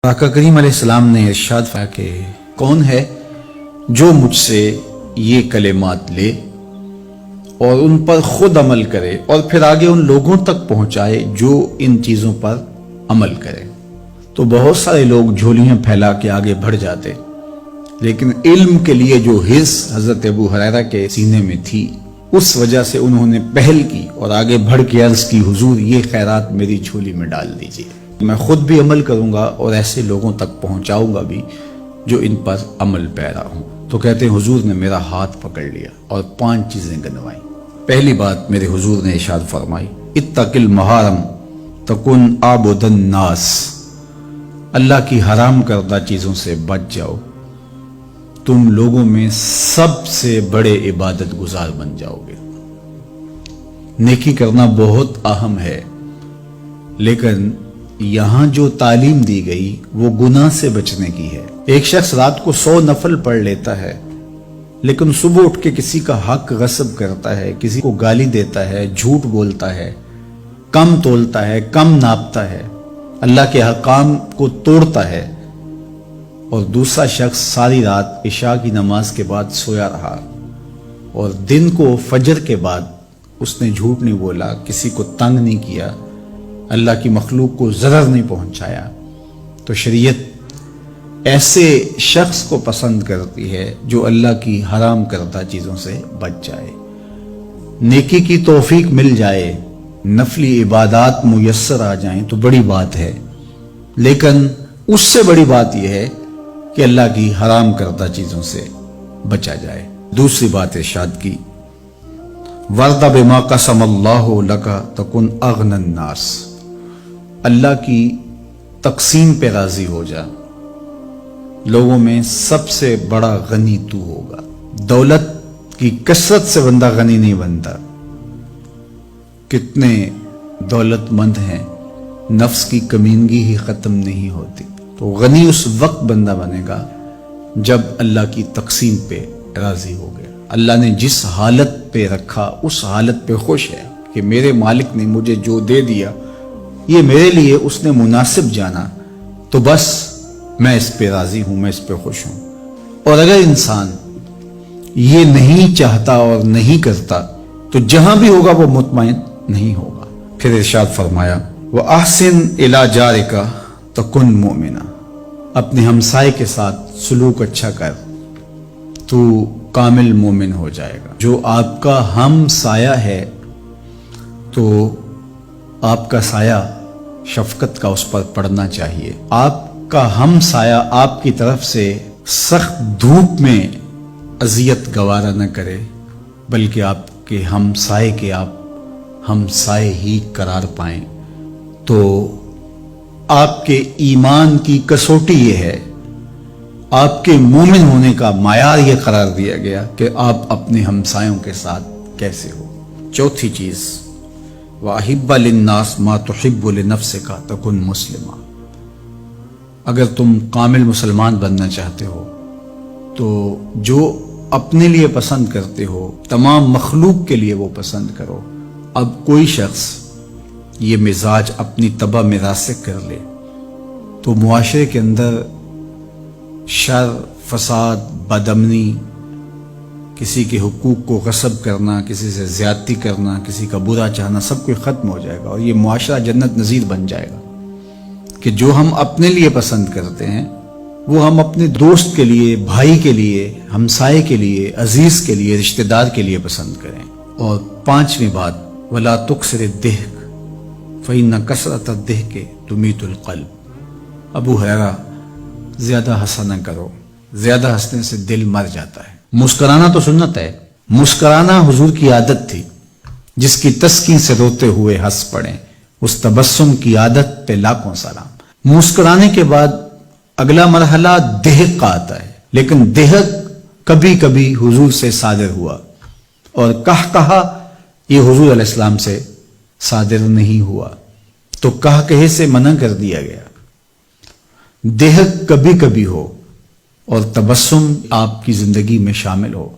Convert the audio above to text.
آقا کریم علیہ السلام نے ارشاد فرمایا کہ کون ہے جو مجھ سے یہ کلمات لے اور ان پر خود عمل کرے اور پھر آگے ان لوگوں تک پہنچائے جو ان چیزوں پر عمل کرے۔ تو بہت سارے لوگ جھولیاں پھیلا کے آگے بڑھ جاتے، لیکن علم کے لیے جو حرص حضرت ابو ہریرہ کے سینے میں تھی اس وجہ سے انہوں نے پہل کی اور آگے بڑھ کے عرض کی حضور یہ خیرات میری جھولی میں ڈال دیجئے، میں خود بھی عمل کروں گا اور ایسے لوگوں تک پہنچاؤں گا بھی جو ان پر عمل پیرا ہوں۔ تو کہتے ہیں حضور نے میرا ہاتھ پکڑ لیا اور 5 چیزیں گنوائیں۔ پہلی بات میرے حضور نے ارشاد فرمائی، اتق المحارم تکن عابد الناس، اللہ کی حرام کردہ چیزوں سے بچ جاؤ، تم لوگوں میں سب سے بڑے عبادت گزار بن جاؤ گے۔ نیکی کرنا بہت اہم ہے، لیکن یہاں جو تعلیم دی گئی وہ گناہ سے بچنے کی ہے۔ ایک شخص رات کو 100 نفل پڑھ لیتا ہے، لیکن صبح اٹھ کے کسی کا حق غصب کرتا ہے، کسی کو گالی دیتا ہے، جھوٹ بولتا ہے، کم تولتا ہے، کم ناپتا ہے، اللہ کے احکام کو توڑتا ہے، اور دوسرا شخص ساری رات عشاء کی نماز کے بعد سویا رہا اور دن کو فجر کے بعد اس نے جھوٹ نہیں بولا، کسی کو تنگ نہیں کیا، اللہ کی مخلوق کو ضرر نہیں پہنچایا، تو شریعت ایسے شخص کو پسند کرتی ہے جو اللہ کی حرام کردہ چیزوں سے بچ جائے۔ نیکی کی توفیق مل جائے، نفلی عبادات میسر آ جائیں تو بڑی بات ہے، لیکن اس سے بڑی بات یہ ہے کہ اللہ کی حرام کردہ چیزوں سے بچا جائے۔ دوسری بات ارشاد کی، وَرْضَ بِمَا قَسَمَ اللَّهُ لَكَ تَكُنْ أَغْنَى النَّاسِ، اللہ کی تقسیم پہ راضی ہو جا، لوگوں میں سب سے بڑا غنی تو ہوگا۔ دولت کی کثرت سے بندہ غنی نہیں بنتا، کتنے دولت مند ہیں، نفس کی کمینگی ہی ختم نہیں ہوتی۔ تو غنی اس وقت بندہ بنے گا جب اللہ کی تقسیم پہ راضی ہو گیا، اللہ نے جس حالت پہ رکھا اس حالت پہ خوش ہے کہ میرے مالک نے مجھے جو دے دیا یہ میرے لیے اس نے مناسب جانا، تو بس میں اس پہ راضی ہوں، میں اس پہ خوش ہوں۔ اور اگر انسان یہ نہیں چاہتا اور نہیں کرتا تو جہاں بھی ہوگا وہ مطمئن نہیں ہوگا۔ پھر ارشاد فرمایا، وَأَحْسِنْ إِلَى جَارِكَ تَكُنْ مُؤْمِنًا، اپنے ہمسائے کے ساتھ سلوک اچھا کر تو کامل مومن ہو جائے گا۔ جو آپ کا ہم سایہ ہے تو آپ کا سایہ شفقت کا اس پر پڑنا چاہیے۔ آپ کا ہم سایہ آپ کی طرف سے سخت دھوپ میں اذیت گوارا نہ کرے، بلکہ آپ کے ہم سائے کے آپ ہم سائے ہی قرار پائیں، تو آپ کے ایمان کی کسوٹی یہ ہے، آپ کے مومن ہونے کا معیار یہ قرار دیا گیا کہ آپ اپنے ہمسایوں کے ساتھ کیسے ہو۔ چوتھی چیز، وَأَحِبَّ لِلنَّاسِ مَا تُحِبُّ لِنَفْسِكَ تَكُنْ مُسْلِمًا، اگر تم کامل مسلمان بننا چاہتے ہو تو جو اپنے لیے پسند کرتے ہو تمام مخلوق کے لیے وہ پسند کرو۔ اب کوئی شخص یہ مزاج اپنی طبع میں راسخ کر لے تو معاشرے کے اندر شر، فساد، بدامنی، کسی کے حقوق کو غصب کرنا، کسی سے زیادتی کرنا، کسی کا برا چاہنا، سب کچھ ختم ہو جائے گا اور یہ معاشرہ جنت نظیر بن جائے گا کہ جو ہم اپنے لیے پسند کرتے ہیں وہ ہم اپنے دوست کے لیے، بھائی کے لیے، ہمسائے کے لیے، عزیز کے لیے، رشتہ دار کے لیے پسند کریں۔ اور 5ویں بات، وَلَا تُكْثِرِ الضِّحْكَ فَإِنَّ كَثْرَةَ الضِّحْكِ تُمِيتُ الْقَلْبَ، ابو ہریرہ زیادہ ہنسا نہ کرو، زیادہ ہنسنے سے دل مر جاتا ہے۔ مسکرانا تو سنت ہے، مسکرانا حضور کی عادت تھی، جس کی تسکین سے روتے ہوئے ہنس پڑیں، اس تبسم کی عادت پہ لاکھوں سلام۔ مسکرانے کے بعد اگلا مرحلہ دہک کا آتا ہے، لیکن دہک کبھی کبھی حضور سے صادر ہوا، اور کہا یہ حضور علیہ السلام سے صادر نہیں ہوا، تو کہے سے منع کر دیا گیا۔ دہک کبھی کبھی ہو اور تبسم آپ کی زندگی میں شامل ہو،